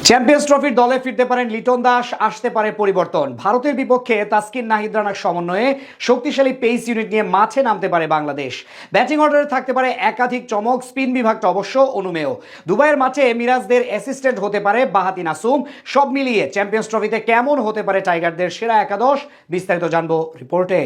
Champions ট্রফির দলে ফিরতে পারেন লিটন দাস, আসতে পারে পরিবর্তন। ভারতের বিপক্ষে তাসকিন নাহিদ রানার সমন্বয়ে শক্তিশালী পেস ইউনিট নিয়ে মাঠে নামতে পারে বাংলাদেশ। ব্যাটিং অর্ডারে থাকতে পারে একাধিক চমক, স্পিন বিভাগটা অবশ্য অনুমেয়। দুবাইয়ের মাঠে মিরাজদের অ্যাসিস্ট্যান্ট হতে পারে বাহাতি নাসুম। সব মিলিয়ে চ্যাম্পিয়ন্স ট্রফিতে কেমন হতে পারে টাইগারদের সেরা একাদশ, বিস্তারিত জানবো রিপোর্টে।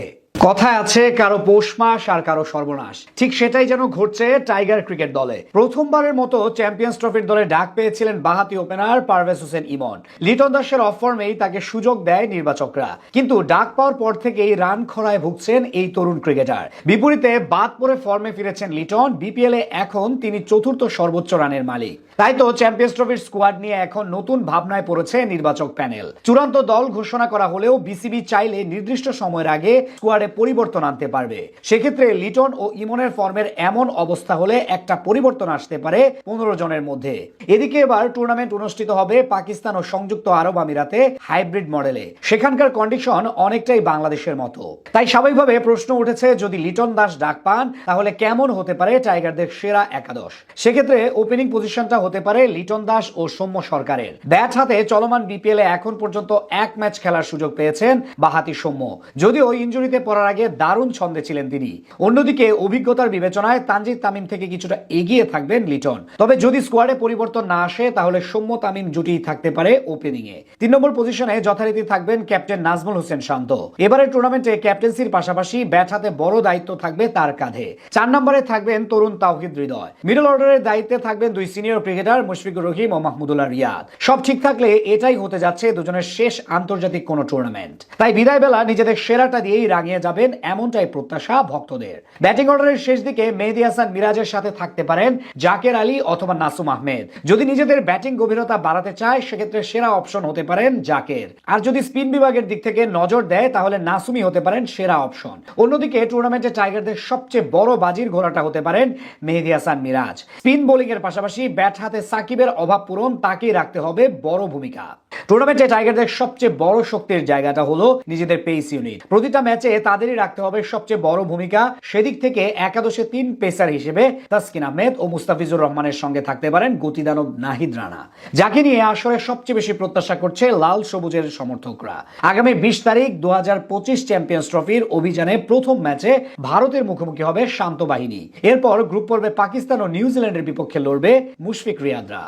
কথায় আছে কারো পৌষ মাস আর কারো সর্বনাশ, ঠিক সেটাই যেন ঘটছে টাইগার ক্রিকেট দলে। প্রথমবারের মতো চ্যাম্পিয়ন্স ট্রফির দলে ডাক পেয়েছিলেন বাহাতি ওপেনার পারভেজ হোসেন ইমন। লিটন দাসের অফ ফর্মেই তাকে সুযোগ দেয় নির্বাচকরা, কিন্তু ডাক পাওয়ার পর থেকেই রান খরায় ভুগছেন এই তরুণ ক্রিকেটার। বিপরীতে বাদ পড়ে ফর্মে ফিরেছেন লিটন। বিপিএল এ এখন তিনি চতুর্থ সর্বোচ্চ রানের মালিক। তাই তো চ্যাম্পিয়ন্স ট্রফির স্কোয়াড নিয়ে এখন নতুন ভাবনায় পড়েছে নির্বাচক প্যানেল। চূড়ান্ত দল ঘোষণা করা হলেও বিসিবি চাইলে নির্দিষ্ট সময়ের আগে স্কোয়াডে পরিবর্তন আনতে পারবে। সেক্ষেত্রে লিটন ও ইমনের ফর্মের এমন অবস্থা হলে একটা পরিবর্তন আসতে পারে 15 জনের মধ্যে। এদিকে এবার টুর্নামেন্ট অনুষ্ঠিত হবে পাকিস্তান ও সংযুক্ত আরব আমিরাতে হাইব্রিড মডেলে। সেখানকার কন্ডিশন অনেকটাই বাংলাদেশের মতো। তাই স্বাভাবিকভাবে প্রশ্ন উঠেছে, যদি লিটন দাস ডাক পান তাহলে কেমন হতে পারে টাইগারদের সেরা একাদশ। সেক্ষেত্রে ওপেনিং পজিশনটা হতে পারে লিটন দাস ও সৌম্য সরকারের। ব্যাট হাতে চলমান বিপিএল এ এখন পর্যন্ত এক ম্যাচ খেলার সুযোগ পেয়েছেন বাহাতি সৌম্য, যদিও ইনজুরিতে পড়ার আগে দারুণ ছন্দে ছিলেন তিনি। অন্যদিকে অভিজ্ঞতার বিবেচনায় তানজিদ তামিম থেকে কিছুটা এগিয়ে থাকবেন লিটন। তবে যদি স্কোয়াডে পরিবর্তন না আসে তাহলে সৌম্য তামিম জুটি থাকতে পারে ওপেনিং এ। 3 নম্বর পজিশনে যথারীতি থাকবেন ক্যাপ্টেন নাজমুল হোসেন শান্ত। এবারের টুর্নামেন্টে ক্যাপ্টেন্সির পাশাপাশি ব্যাট হাতে বড় দায়িত্ব থাকবে তার কাঁধে। 4 নম্বরে থাকবেন তরুণ তাওহিদ হৃদয়। মিডল অর্ডারের দায়িত্বে থাকবেন দুই সিনিয়র ক্রিকেটার মুশফিকুর রহিম ও মাহমুদুল্লাহ রিয়াদ। সব ঠিক থাকলে এটাই হতে যাচ্ছে দুজনের শেষ আন্তর্জাতিক কোন টুর্নামেন্ট। তাই বিদায় বেলা নিজেদের সেরাটা দিয়েই রাঙিয়ে যাবেন এমনটাই প্রত্যাশা ভক্তদের। ব্যাটিং অর্ডারের শেষ দিকে মেহেদী হাসান মিরাজের সাথে থাকতে পারেন জাকের আলী অথবা নাসুম আহমেদ। যদি নিজেদের ব্যাটিং গভীরতা বাড়াতে চায় সেক্ষেত্রে সেরা অপশন হতে পারেন জাকের। আর যদি স্পিন বিভাগের দিক থেকে নজর দেয় তাহলে নাসুমই হতে পারেন সেরা অপশন। অন্যদিকে টুর্নামেন্টে টাইগারদের সবচেয়ে বড় বাজির ঘোড়াটা হতে পারেন মেহেদী হাসান মিরাজ। স্পিন বোলিং এর পাশাপাশি ব্যাট হাতে সাকিবের অভাব পূরণ তাকেই রাখতে হবে বড় ভূমিকা। টুর্নামেন্টে টাইগারদের সবচেয়ে বড় শক্তির জায়গাটা হলো নিজেদের পেস ইউনিট। প্রতিটা ম্যাচে তাদেরই রাখতে হবে সবচেয়ে বড় ভূমিকা। সেদিক থেকে একাদশে 3 পেসার হিসেবে তাসকিন আহমেদ ও মুস্তাফিজুর রহমানের সঙ্গে থাকতে পারেন গতিদানব নাহিদ রানা, যাকে নিয়ে আসলে সবচেয়ে বেশি প্রত্যাশা করছে লাল সবুজের সমর্থকরা। আগামী 20 তারিখ 2025 চ্যাম্পিয়ন্স ট্রফির অভিযানে প্রথম ম্যাচে ভারতের মুখোমুখি হবে শান্ত বাহিনী। এরপর গ্রুপ পর্বে পাকিস্তান ও নিউজিল্যান্ডের বিপক্ষে লড়বে মুশফিক রিয়াদরা।